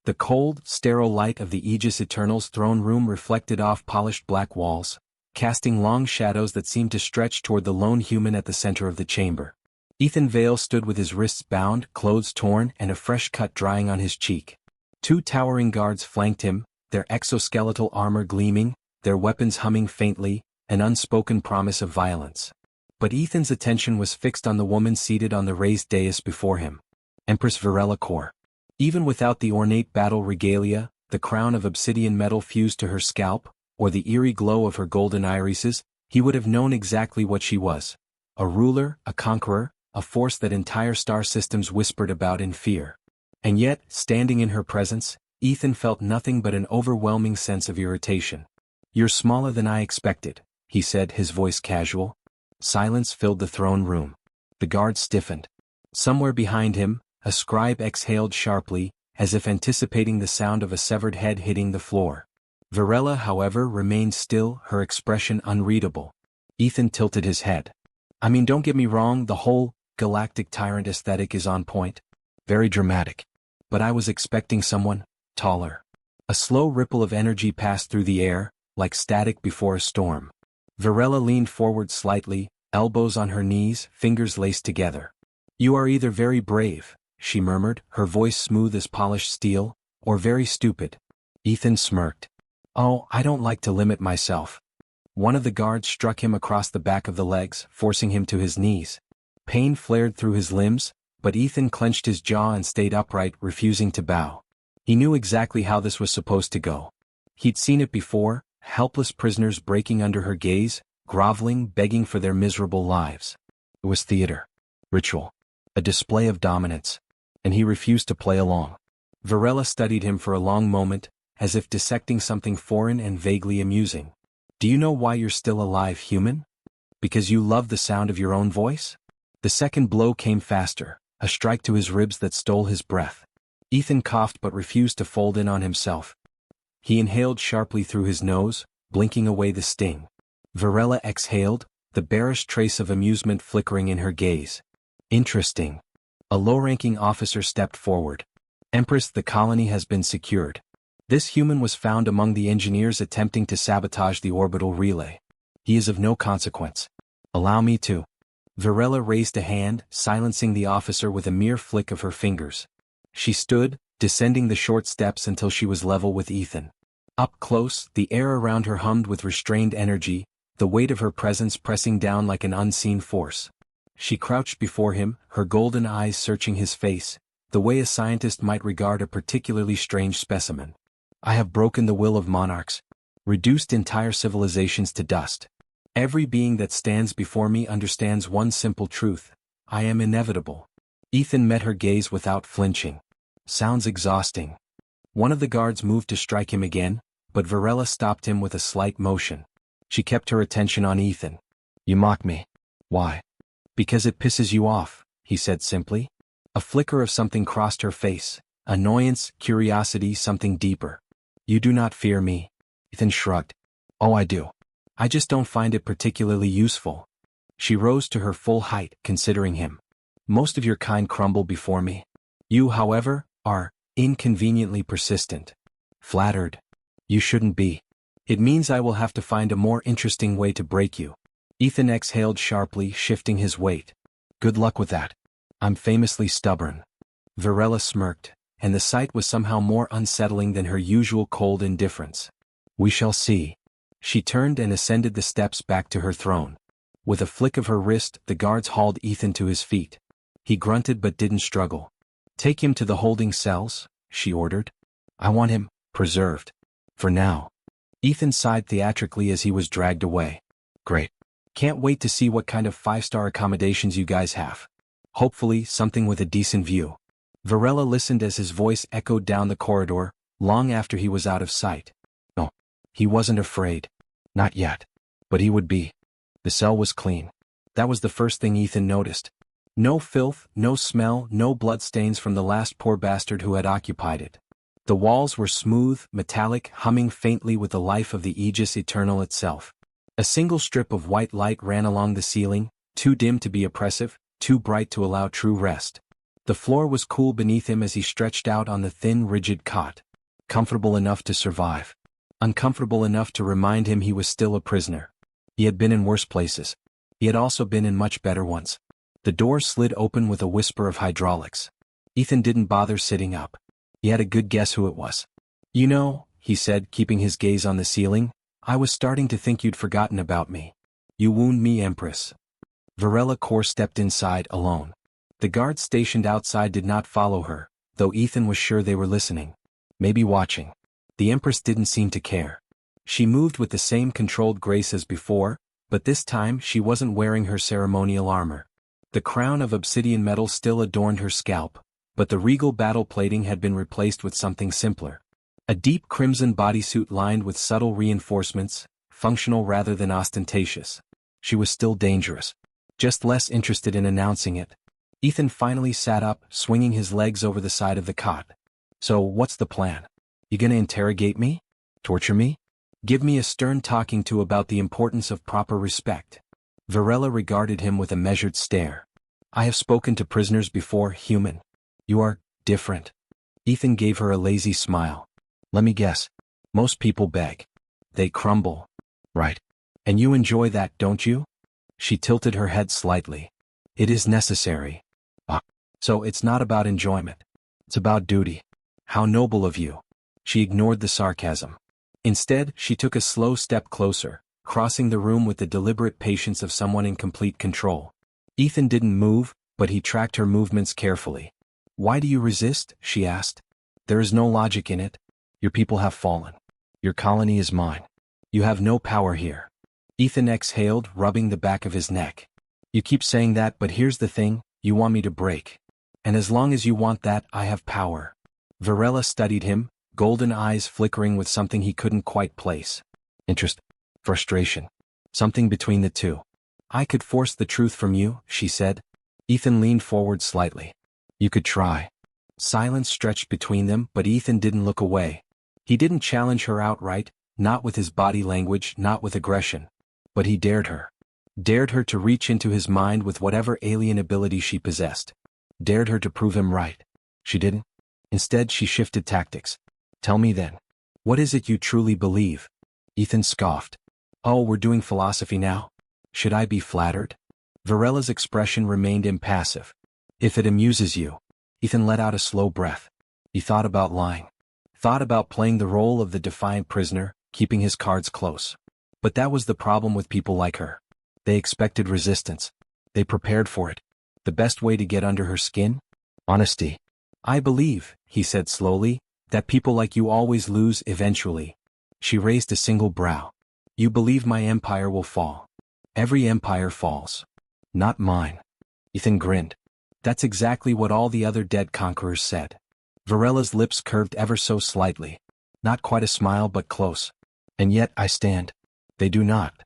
The cold, sterile light of the Aegis Eternal's throne room reflected off polished black walls, casting long shadows that seemed to stretch toward the lone human at the center of the chamber. Ethan Vale stood with his wrists bound, clothes torn, and a fresh cut drying on his cheek. 2 towering guards flanked him, their exoskeletal armor gleaming, their weapons humming faintly, an unspoken promise of violence. But Ethan's attention was fixed on the woman seated on the raised dais before him. Empress Varela Kor. Even without the ornate battle regalia, the crown of obsidian metal fused to her scalp, or the eerie glow of her golden irises, he would have known exactly what she was. A ruler, a conqueror, a force that entire star systems whispered about in fear. And yet, standing in her presence, Ethan felt nothing but an overwhelming sense of irritation. "You're smaller than I expected," he said, his voice casual. Silence filled the throne room. The guard stiffened. Somewhere behind him, a scribe exhaled sharply, as if anticipating the sound of a severed head hitting the floor. Varela, however, remained still, her expression unreadable. Ethan tilted his head. "I mean, don't get me wrong, the whole galactic tyrant aesthetic is on point. Very dramatic. But I was expecting someone taller." A slow ripple of energy passed through the air, like static before a storm. Varela leaned forward slightly, elbows on her knees, fingers laced together. "You are either very brave," she murmured, her voice smooth as polished steel, "or very stupid." Ethan smirked. "Oh, I don't like to limit myself." One of the guards struck him across the back of the legs, forcing him to his knees. Pain flared through his limbs, but Ethan clenched his jaw and stayed upright, refusing to bow. He knew exactly how this was supposed to go. He'd seen it before, helpless prisoners breaking under her gaze, groveling, begging for their miserable lives. It was theater. Ritual. A display of dominance. And he refused to play along. Varela studied him for a long moment, as if dissecting something foreign and vaguely amusing. "Do you know why you're still alive, human? Because you love the sound of your own voice?" The second blow came faster, a strike to his ribs that stole his breath. Ethan coughed but refused to fold in on himself. He inhaled sharply through his nose, blinking away the sting. Varela exhaled, the barest trace of amusement flickering in her gaze. "Interesting." A low-ranking officer stepped forward. "Empress, the colony has been secured. This human was found among the engineers attempting to sabotage the orbital relay. He is of no consequence. Allow me to." Varela raised a hand, silencing the officer with a mere flick of her fingers. She stood, descending the short steps until she was level with Ethan. Up close, the air around her hummed with restrained energy, the weight of her presence pressing down like an unseen force. She crouched before him, her golden eyes searching his face, the way a scientist might regard a particularly strange specimen. "I have broken the will of monarchs, reduced entire civilizations to dust. Every being that stands before me understands one simple truth: I am inevitable." Ethan met her gaze without flinching. "Sounds exhausting." One of the guards moved to strike him again, but Varela stopped him with a slight motion. She kept her attention on Ethan. "You mock me. Why?" "Because it pisses you off," he said simply. A flicker of something crossed her face. Annoyance, curiosity, something deeper. "You do not fear me." Ethan shrugged. "Oh, I do. I just don't find it particularly useful." She rose to her full height, considering him. "Most of your kind crumble before me. You, however, are inconveniently persistent." "Flattered." "You shouldn't be. It means I will have to find a more interesting way to break you." Ethan exhaled sharply, shifting his weight. "Good luck with that. I'm famously stubborn." Varela smirked, and the sight was somehow more unsettling than her usual cold indifference. "We shall see." She turned and ascended the steps back to her throne. With a flick of her wrist, the guards hauled Ethan to his feet. He grunted but didn't struggle. "Take him to the holding cells," she ordered. "I want him preserved. For now." Ethan sighed theatrically as he was dragged away. "Great. Can't wait to see what kind of 5-star accommodations you guys have. Hopefully, something with a decent view." Varela listened as his voice echoed down the corridor, long after he was out of sight. No, he wasn't afraid. Not yet. But he would be. The cell was clean. That was the first thing Ethan noticed. No filth, no smell, no bloodstains from the last poor bastard who had occupied it. The walls were smooth, metallic, humming faintly with the life of the Aegis Eternal itself. A single strip of white light ran along the ceiling, too dim to be oppressive, too bright to allow true rest. The floor was cool beneath him as he stretched out on the thin, rigid cot. Comfortable enough to survive. Uncomfortable enough to remind him he was still a prisoner. He had been in worse places. He had also been in much better ones. The door slid open with a whisper of hydraulics. Ethan didn't bother sitting up. He had a good guess who it was. "You know," he said, keeping his gaze on the ceiling, "I was starting to think you'd forgotten about me. You wound me, Empress." Varela Kaur stepped inside, alone. The guards stationed outside did not follow her, though Ethan was sure they were listening. Maybe watching. The Empress didn't seem to care. She moved with the same controlled grace as before, but this time she wasn't wearing her ceremonial armor. The crown of obsidian metal still adorned her scalp, but the regal battle plating had been replaced with something simpler. A deep crimson bodysuit lined with subtle reinforcements, functional rather than ostentatious. She was still dangerous. Just less interested in announcing it. Ethan finally sat up, swinging his legs over the side of the cot. "So, what's the plan? You gonna interrogate me? Torture me? Give me a stern talking to about the importance of proper respect?" Varela regarded him with a measured stare. "I have spoken to prisoners before, human. You are different." Ethan gave her a lazy smile. "Let me guess. Most people beg. They crumble. Right. And you enjoy that, don't you?" She tilted her head slightly. "It is necessary." "Ah. So it's not about enjoyment. It's about duty. How noble of you." She ignored the sarcasm. Instead, she took a slow step closer, crossing the room with the deliberate patience of someone in complete control. Ethan didn't move, but he tracked her movements carefully. "Why do you resist?" she asked. "There is no logic in it. Your people have fallen. Your colony is mine. You have no power here." Ethan exhaled, rubbing the back of his neck. "You keep saying that, but here's the thing, you want me to break. And as long as you want that, I have power." Varela studied him, golden eyes flickering with something he couldn't quite place. Interest. Frustration. Something between the two. "I could force the truth from you," she said. Ethan leaned forward slightly. "You could try." Silence stretched between them, but Ethan didn't look away. He didn't challenge her outright, not with his body language, not with aggression. But he dared her. Dared her to reach into his mind with whatever alien ability she possessed. Dared her to prove him right. She didn't. Instead, she shifted tactics. "Tell me then. What is it you truly believe?" Ethan scoffed. "Oh, we're doing philosophy now? Should I be flattered?" Varela's expression remained impassive. "If it amuses you." Ethan let out a slow breath. He thought about lying. Thought about playing the role of the defiant prisoner, keeping his cards close. But that was the problem with people like her. They expected resistance. They prepared for it. The best way to get under her skin? Honesty. "I believe," he said slowly, "that people like you always lose eventually." She raised a single brow. "You believe my empire will fall. Every empire falls. Not mine." Ethan grinned. "That's exactly what all the other dead conquerors said." Varela's lips curved ever so slightly. Not quite a smile, but close. "And yet I stand. They do not.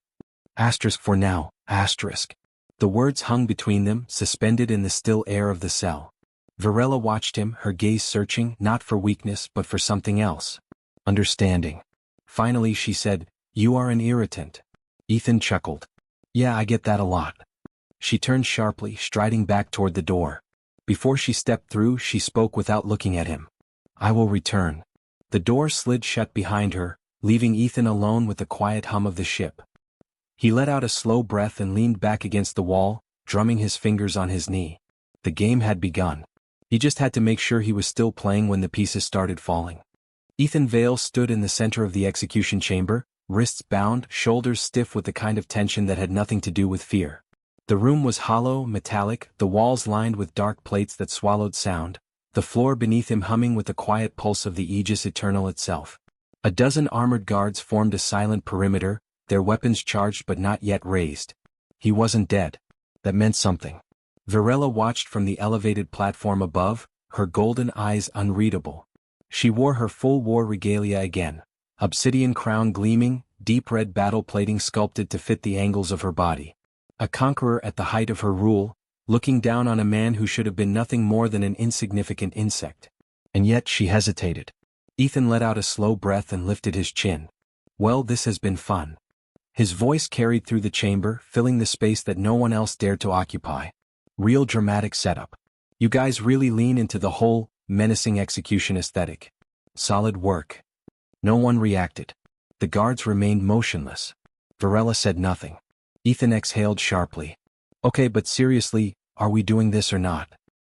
Asterisk for now, asterisk." The words hung between them, suspended in the still air of the cell. Varela watched him, her gaze searching, not for weakness but for something else. Understanding. Finally she said, "You are an irritant." Ethan chuckled. "Yeah, I get that a lot." She turned sharply, striding back toward the door. Before she stepped through, she spoke without looking at him. "I will return." The door slid shut behind her, leaving Ethan alone with the quiet hum of the ship. He let out a slow breath and leaned back against the wall, drumming his fingers on his knee. The game had begun. He just had to make sure he was still playing when the pieces started falling. Ethan Vale stood in the center of the execution chamber, wrists bound, shoulders stiff with the kind of tension that had nothing to do with fear. The room was hollow, metallic, the walls lined with dark plates that swallowed sound, the floor beneath him humming with the quiet pulse of the Aegis Eternal itself. A dozen armored guards formed a silent perimeter, their weapons charged but not yet raised. He wasn't dead. That meant something. Varela watched from the elevated platform above, her golden eyes unreadable. She wore her full war regalia again, obsidian crown gleaming, deep red battle plating sculpted to fit the angles of her body. A conqueror at the height of her rule, looking down on a man who should have been nothing more than an insignificant insect. And yet she hesitated. Ethan let out a slow breath and lifted his chin. "Well, this has been fun." His voice carried through the chamber, filling the space that no one else dared to occupy. Real dramatic setup. You guys really lean into the whole menacing execution aesthetic. Solid work. No one reacted. The guards remained motionless. Varela said nothing. Ethan exhaled sharply. Okay, but seriously, are we doing this or not?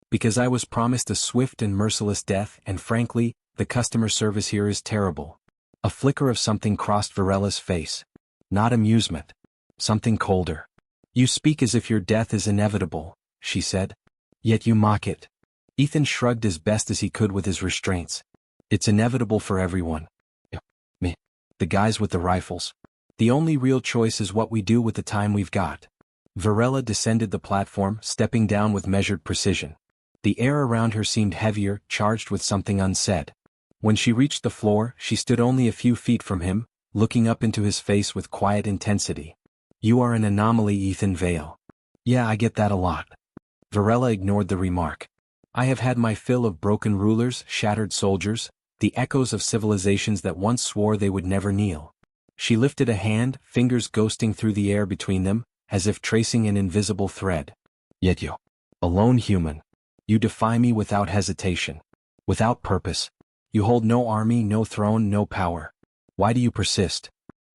Because I was promised a swift and merciless death, and frankly, the customer service here is terrible. A flicker of something crossed Varela's face. Not amusement. Something colder. You speak as if your death is inevitable, she said. Yet you mock it. Ethan shrugged as best as he could with his restraints. It's inevitable for everyone. Me. The guys with the rifles. The only real choice is what we do with the time we've got. Varela descended the platform, stepping down with measured precision. The air around her seemed heavier, charged with something unsaid. When she reached the floor, she stood only a few feet from him, looking up into his face with quiet intensity. You are an anomaly, Ethan Vale. Yeah, I get that a lot. Varela ignored the remark. I have had my fill of broken rulers, shattered soldiers, the echoes of civilizations that once swore they would never kneel. She lifted a hand, fingers ghosting through the air between them, as if tracing an invisible thread. Yet you, a lone human, you defy me without hesitation, without purpose. You hold no army, no throne, no power. Why do you persist?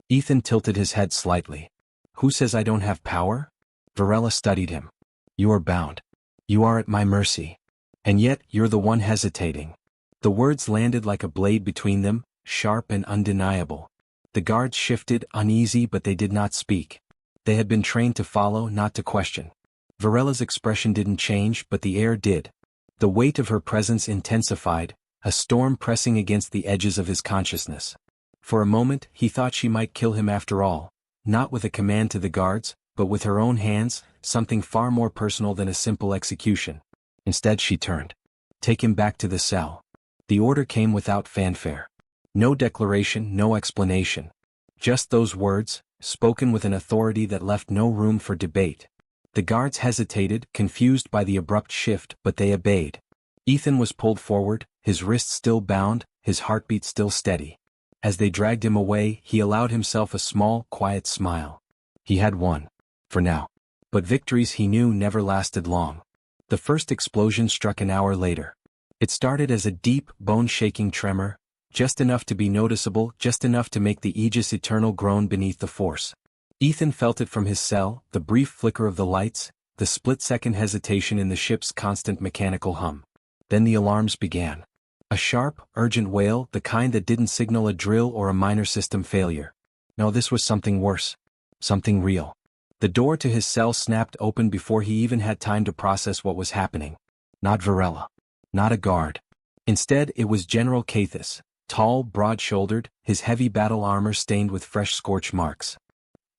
Ethan tilted his head slightly. Who says I don't have power? Varela studied him. You are bound. You are at my mercy. And yet, you're the one hesitating. The words landed like a blade between them, sharp and undeniable. The guards shifted, uneasy, but they did not speak. They had been trained to follow, not to question. Varela's expression didn't change, but the air did. The weight of her presence intensified, a storm pressing against the edges of his consciousness. For a moment, he thought she might kill him after all, not with a command to the guards, but with her own hands, something far more personal than a simple execution. Instead she turned. Take him back to the cell. The order came without fanfare. No declaration, no explanation. Just those words, spoken with an authority that left no room for debate. The guards hesitated, confused by the abrupt shift, but they obeyed. Ethan was pulled forward, his wrists still bound, his heartbeat still steady. As they dragged him away, he allowed himself a small, quiet smile. He had won. For now. But victories he knew never lasted long. The first explosion struck an hour later. It started as a deep, bone-shaking tremor, just enough to be noticeable, just enough to make the Aegis Eternal groan beneath the force. Ethan felt it from his cell, the brief flicker of the lights, the split-second hesitation in the ship's constant mechanical hum. Then the alarms began. A sharp, urgent wail, the kind that didn't signal a drill or a minor system failure. No, this was something worse. Something real. The door to his cell snapped open before he even had time to process what was happening. Not Varela. Not a guard. Instead, it was General Cathis, tall, broad-shouldered, his heavy battle armor stained with fresh scorch marks.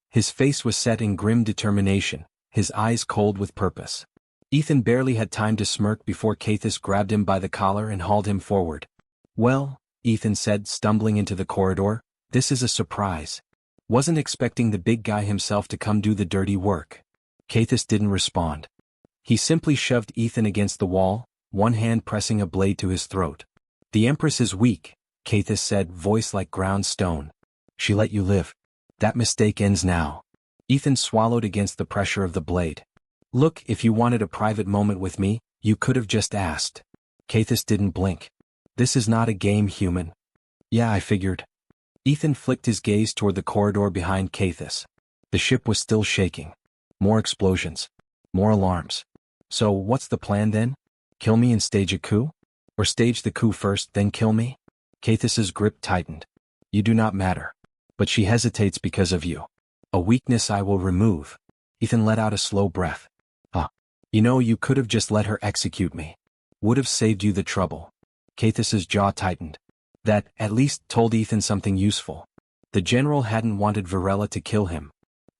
His face was set in grim determination, his eyes cold with purpose. Ethan barely had time to smirk before Cathis grabbed him by the collar and hauled him forward. Well, Ethan said, stumbling into the corridor, this is a surprise. Wasn't expecting the big guy himself to come do the dirty work. Cathis didn't respond. He simply shoved Ethan against the wall, one hand pressing a blade to his throat. The Empress is weak, Cathis said, voice like ground stone. She let you live. That mistake ends now. Ethan swallowed against the pressure of the blade. Look, if you wanted a private moment with me, you could have just asked. Cathis didn't blink. This is not a game, human. Yeah, I figured. Ethan flicked his gaze toward the corridor behind Cathis. The ship was still shaking. More explosions. More alarms. So, what's the plan then? Kill me and stage a coup? Or stage the coup first, then kill me? Cathis's grip tightened. You do not matter. But she hesitates because of you. A weakness I will remove. Ethan let out a slow breath. You know, you could have just let her execute me. Would have saved you the trouble. Cathis's jaw tightened. That, at least, told Ethan something useful. The general hadn't wanted Varela to kill him.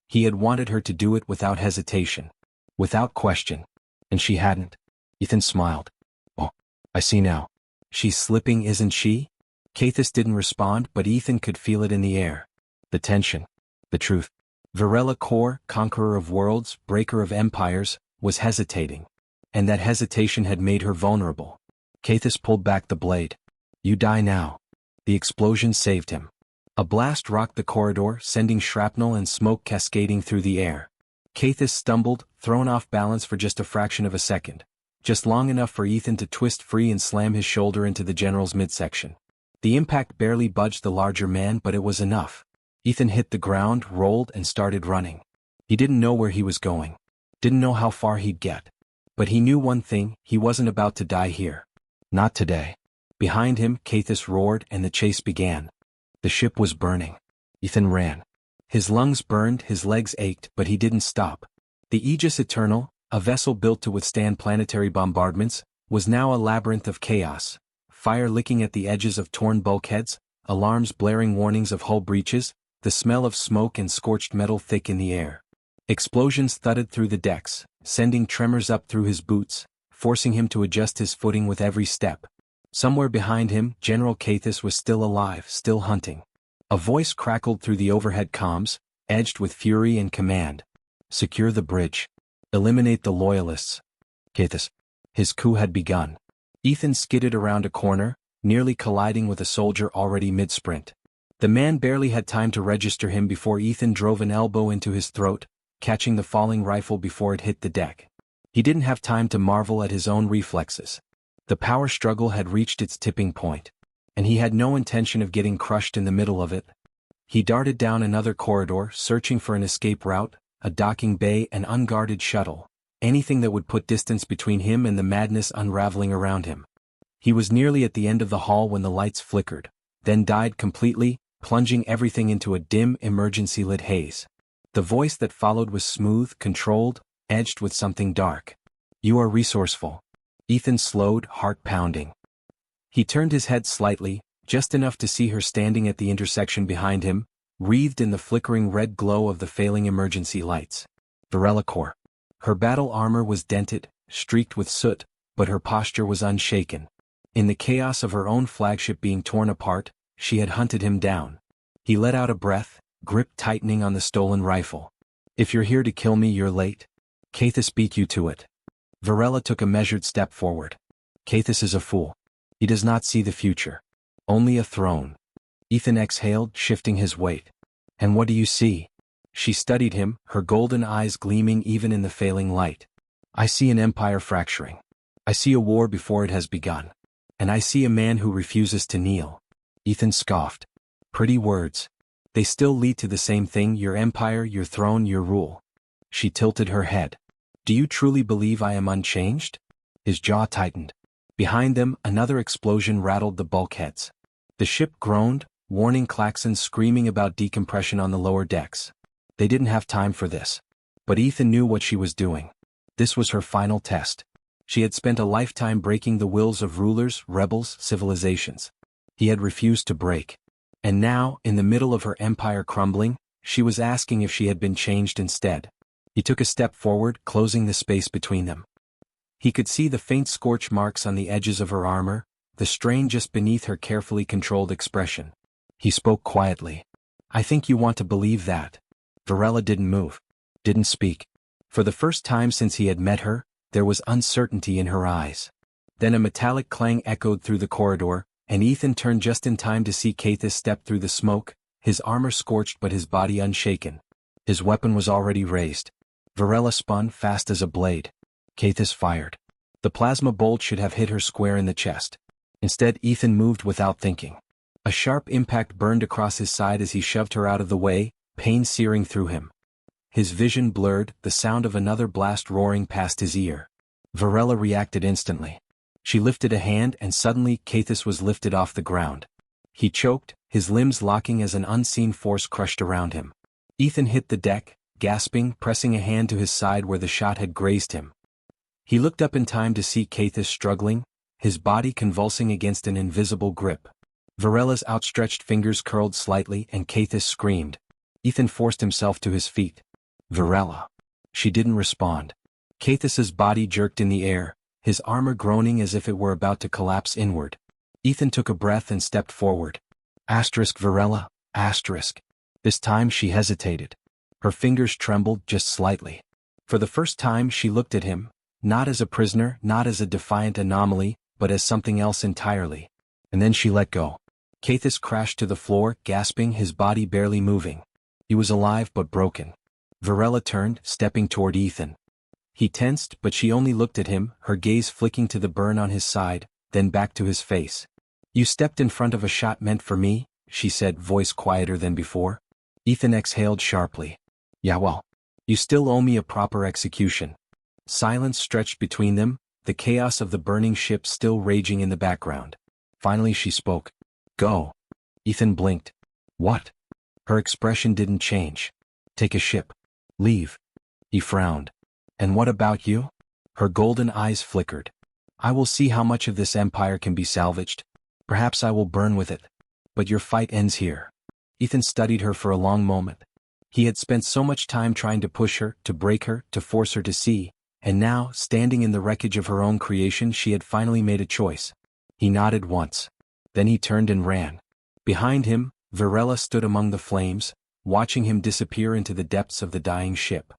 He had wanted her to do it without hesitation. Without question. And she hadn't. Ethan smiled. Oh, I see now. She's slipping, isn't she? Cathis didn't respond, but Ethan could feel it in the air. The tension. The truth. Varela Kor, conqueror of worlds, breaker of empires, was hesitating. And that hesitation had made her vulnerable. Cathis pulled back the blade. You die now. The explosion saved him. A blast rocked the corridor, sending shrapnel and smoke cascading through the air. Cathis stumbled, thrown off balance for just a fraction of a second. just long enough for Ethan to twist free and slam his shoulder into the general's midsection. The impact barely budged the larger man, but it was enough. Ethan hit the ground, rolled, and started running. He didn't know where he was going. Didn't know how far he'd get. But he knew one thing: he wasn't about to die here. Not today. Behind him, Caithus roared, and the chase began. The ship was burning. Ethan ran. His lungs burned, his legs ached, but he didn't stop. The Aegis Eternal, a vessel built to withstand planetary bombardments, was now a labyrinth of chaos. Fire licking at the edges of torn bulkheads, alarms blaring warnings of hull breaches, the smell of smoke and scorched metal thick in the air. Explosions thudded through the decks, sending tremors up through his boots, forcing him to adjust his footing with every step. Somewhere behind him, General Caithus was still alive, still hunting. A voice crackled through the overhead comms, edged with fury and command. Secure the bridge. Eliminate the loyalists. Caithus. His coup had begun. Ethan skidded around a corner, nearly colliding with a soldier already mid-sprint. The man barely had time to register him before Ethan drove an elbow into his throat, catching the falling rifle before it hit the deck. He didn't have time to marvel at his own reflexes. The power struggle had reached its tipping point, and he had no intention of getting crushed in the middle of it. He darted down another corridor, searching for an escape route, a docking bay, an unguarded shuttle, anything that would put distance between him and the madness unraveling around him. He was nearly at the end of the hall when the lights flickered, then died completely, plunging everything into a dim, emergency-lit haze. The voice that followed was smooth, controlled, edged with something dark. You are resourceful. Ethan slowed, heart pounding. He turned his head slightly, just enough to see her standing at the intersection behind him, wreathed in the flickering red glow of the failing emergency lights. Varela Corps. Her battle armor was dented, streaked with soot, but her posture was unshaken. In the chaos of her own flagship being torn apart, she had hunted him down. He let out a breath, grip tightening on the stolen rifle. If you're here to kill me, you're late. Caithus beat you to it. Varela took a measured step forward. Caithus is a fool. He does not see the future. Only a throne. Ethan exhaled, shifting his weight. And what do you see? She studied him, her golden eyes gleaming even in the failing light. I see an empire fracturing. I see a war before it has begun. And I see a man who refuses to kneel. Ethan scoffed. Pretty words. They still lead to the same thing: your empire, your throne, your rule. She tilted her head. Do you truly believe I am unchanged? His jaw tightened. Behind them, another explosion rattled the bulkheads. The ship groaned, warning klaxons screaming about decompression on the lower decks. They didn't have time for this. But Ethan knew what she was doing. This was her final test. She had spent a lifetime breaking the wills of rulers, rebels, civilizations. He had refused to break. And now, in the middle of her empire crumbling, she was asking if she had been changed instead. He took a step forward, closing the space between them. He could see the faint scorch marks on the edges of her armor, the strain just beneath her carefully controlled expression. He spoke quietly. I think you want to believe that. Varela didn't move. Didn't speak. For the first time since he had met her, there was uncertainty in her eyes. Then a metallic clang echoed through the corridor, and Ethan turned just in time to see Caithus step through the smoke, his armor scorched but his body unshaken. His weapon was already raised. Varela spun, fast as a blade. Caithus fired. The plasma bolt should have hit her square in the chest. Instead, Ethan moved without thinking. A sharp impact burned across his side as he shoved her out of the way, pain searing through him. His vision blurred, the sound of another blast roaring past his ear. Varela reacted instantly. She lifted a hand, and suddenly Caithus was lifted off the ground. He choked, his limbs locking as an unseen force crushed around him. Ethan hit the deck, gasping, pressing a hand to his side where the shot had grazed him. He looked up in time to see Caithus struggling, his body convulsing against an invisible grip. Varela's outstretched fingers curled slightly, and Caithus screamed. Ethan forced himself to his feet. Varela. She didn't respond. Caithus's body jerked in the air, his armor groaning as if it were about to collapse inward. Ethan took a breath and stepped forward. Varela. This time she hesitated. Her fingers trembled just slightly. For the first time she looked at him, not as a prisoner, not as a defiant anomaly, but as something else entirely. And then she let go. Caithus crashed to the floor, gasping, his body barely moving. He was alive but broken. Varela turned, stepping toward Ethan. He tensed, but she only looked at him, her gaze flicking to the burn on his side, then back to his face. "You stepped in front of a shot meant for me," she said, voice quieter than before. Ethan exhaled sharply. "Yeah, well, you still owe me a proper execution." Silence stretched between them, the chaos of the burning ship still raging in the background. Finally she spoke. "Go." Ethan blinked. "What?" Her expression didn't change. "Take a ship. Leave." He frowned. "And what about you?" Her golden eyes flickered. "I will see how much of this empire can be salvaged. Perhaps I will burn with it. But your fight ends here." Ethan studied her for a long moment. He had spent so much time trying to push her, to break her, to force her to see, and now, standing in the wreckage of her own creation, she had finally made a choice. He nodded once. Then he turned and ran. Behind him, Varela stood among the flames, watching him disappear into the depths of the dying ship.